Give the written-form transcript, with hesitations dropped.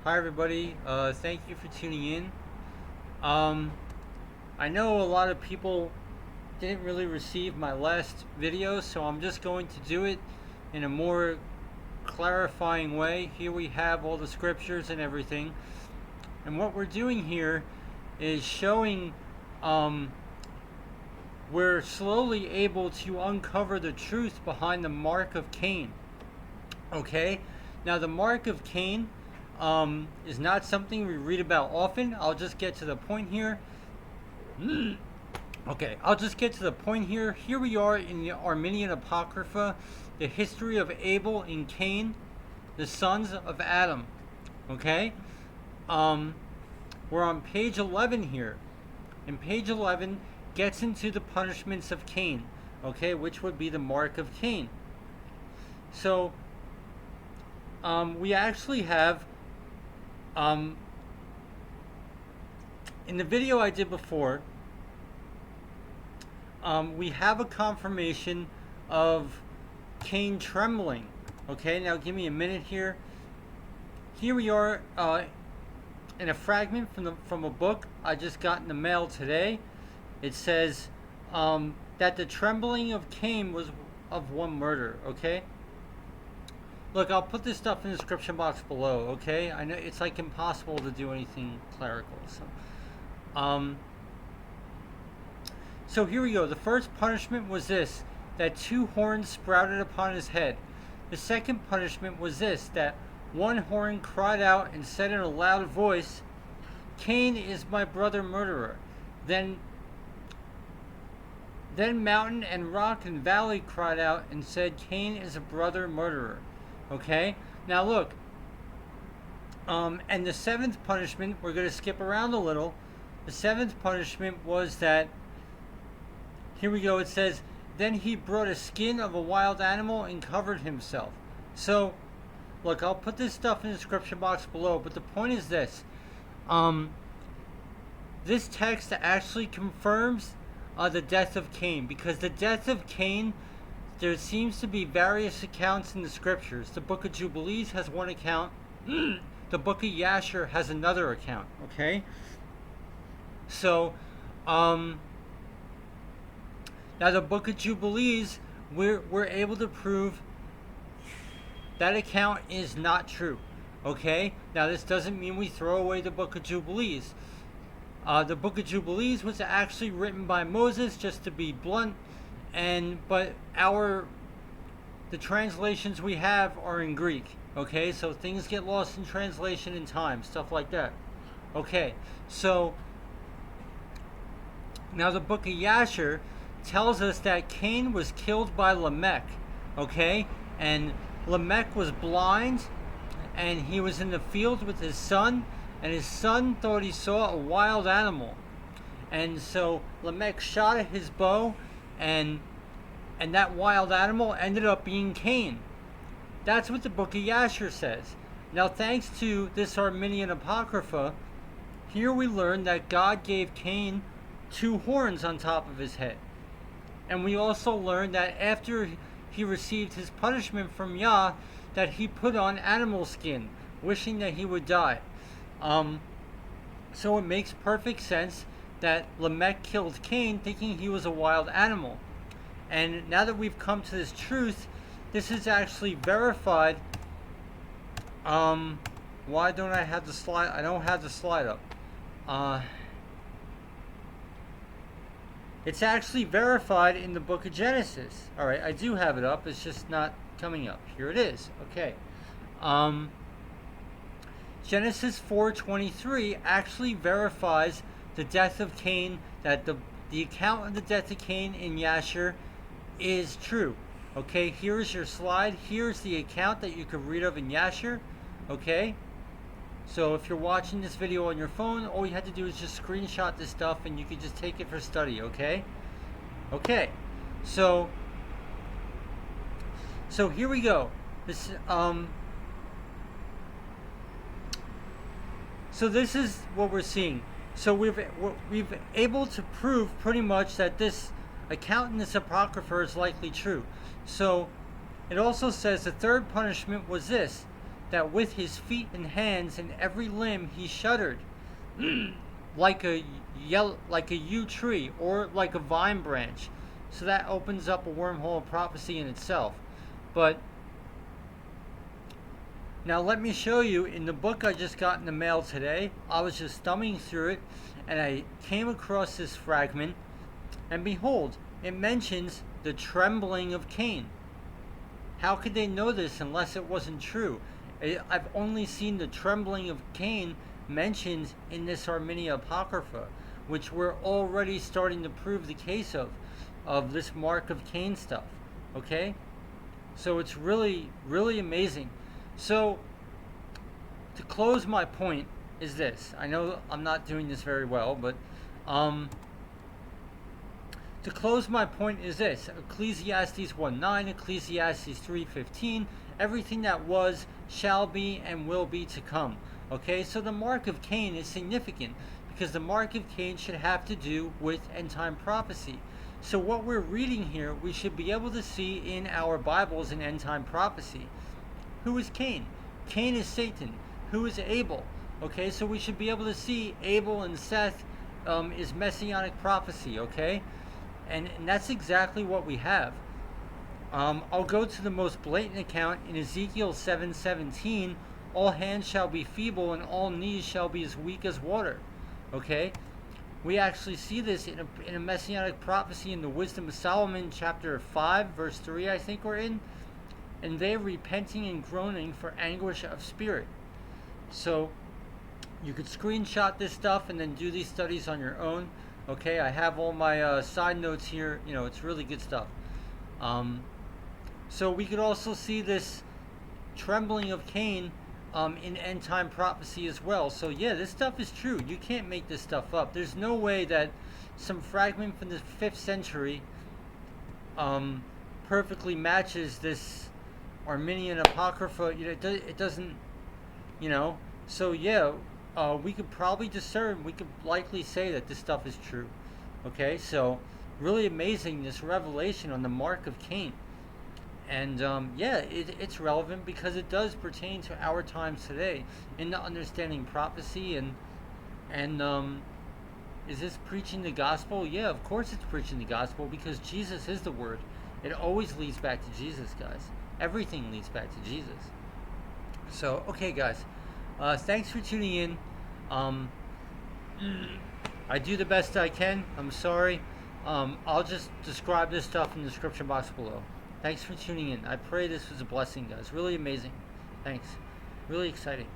Hi everybody, thank you for tuning in. Um, I know a lot of people didn't really receive my last video, so I'm just going to do it in a more clarifying way. Here we have all the scriptures and everything. And what we're doing here is showing we're slowly able to uncover the truth behind the Mark of Cain. Okay? Now the Mark of Cain is not something we read about often. I'll just get to the point here. Okay, I'll just get to the point here. Here we are in the Armenian Apocrypha, the history of Abel and Cain, the sons of Adam. Okay? We're on page 11 here. And page 11 gets into the punishments of Cain, okay, which would be the Mark of Cain. So, we actually have, in the video I did before, we have a confirmation of Cain trembling. Okay, now give me a minute here. Here we are in a fragment from a book I just got in the mail today. It says that the trembling of Cain was of one murder. Okay. Look, I'll put this stuff in the description box below. Okay, I know it's like impossible to do anything clerical. So here we go. The first punishment was this: that two horns sprouted upon his head. The second punishment was this: that one horn cried out and said in a loud voice, "Cain is my brother murderer." Then mountain and rock and valley cried out and said, "Cain is a brother murderer." Okay? Now look. And the seventh punishment, we're going to skip around a little. The seventh punishment was that, here we go, it says, then he brought a skin of a wild animal and covered himself. So, look, I'll put this stuff in the description box below, but the point is this. This text actually confirms the death of Cain, because the death of Cain, there seems to be various accounts in the scriptures. The Book of Jubilees has one account. The Book of Jasher has another account. Okay? So, now the Book of Jubilees, we're able to prove that account is not true. Okay? Now this doesn't mean we throw away the Book of Jubilees. The Book of Jubilees was actually written by Moses, just to be blunt, but the translations we have are in Greek. Okay, so things get lost in translation in time, stuff like that. Okay, so now the Book of Jasher tells us that Cain was killed by Lamech. Okay, and Lamech was blind, and he was in the field with his son, and his son thought he saw a wild animal, and so Lamech shot at his bow, and that wild animal ended up being Cain. That's what the Book of Jasher says. Now, thanks to this Armenian Apocrypha, here we learn that God gave Cain two horns on top of his head. And we also learn that after he received his punishment from Yah, that he put on animal skin, wishing that he would die. So it makes perfect sense that Lamech killed Cain thinking he was a wild animal. And now that we've come to this truth, this is actually verified. Why don't I have the slide? I don't have the slide up. It's actually verified in the Book of Genesis. Alright, I do have it up. It's just not coming up. Here it is. Okay. Genesis 4:23 actually verifies the death of Cain, that the account of the death of Cain in Jasher is true. Okay, here's your slide. Here's the account that you could read of in Jasher. Okay, so if you're watching this video on your phone, all you have to do is just screenshot this stuff and you can just take it for study. Okay, so here we go. This so this is what we're seeing. So we've able to prove pretty much that this account in this Apocrypha is likely true. So it also says the third punishment was this: that with his feet and hands and every limb he shuddered, like a yew tree or like a vine branch. So that opens up a wormhole of prophecy in itself. But now let me show you in the book I just got in the mail today. I was just thumbing through it and I came across this fragment, and behold, it mentions the trembling of Cain. How could they know this unless it wasn't true? I've only seen the trembling of Cain mentioned in this Armenian Apocrypha, which we're already starting to prove the case of this Mark of Cain stuff. Okay? So it's really, really amazing. So, to close my point is this. I know I'm not doing this very well, but to close my point is this. Ecclesiastes 1:9, Ecclesiastes 3:15, everything that was, shall be, and will be to come. Okay, so the Mark of Cain is significant because the Mark of Cain should have to do with end-time prophecy. So what we're reading here, we should be able to see in our Bibles in end-time prophecy. Who is Cain? Cain is Satan. Who is Abel? Okay, so we should be able to see Abel and Seth is messianic prophecy, okay? And that's exactly what we have. I'll go to the most blatant account in Ezekiel 7:17. All hands shall be feeble and all knees shall be as weak as water. Okay? We actually see this in a messianic prophecy in the Wisdom of Solomon, chapter 5, verse 3, I think we're in. And they repenting and groaning for anguish of spirit. So you could screenshot this stuff and then do these studies on your own. Okay, I have all my side notes here. You know, it's really good stuff. So we could also see this trembling of Cain in end time prophecy as well. So yeah, this stuff is true. You can't make this stuff up. There's no way that some fragment from the 5th century perfectly matches this Armenian Apocrypha. You know, it doesn't, you know. So yeah, we could probably discern, we could likely say that this stuff is true. Okay, so really amazing, this revelation on the Mark of Cain. And yeah, it's relevant because it does pertain to our times today in the understanding prophecy. And is this preaching the gospel? Yeah, of course it's preaching the gospel because Jesus is the word. It always leads back to Jesus, guys. Everything leads back to Jesus. So, okay, guys. Thanks for tuning in. I do the best I can. I'm sorry. I'll just describe this stuff in the description box below. Thanks for tuning in. I pray this was a blessing, guys. Really amazing. Thanks. Really exciting.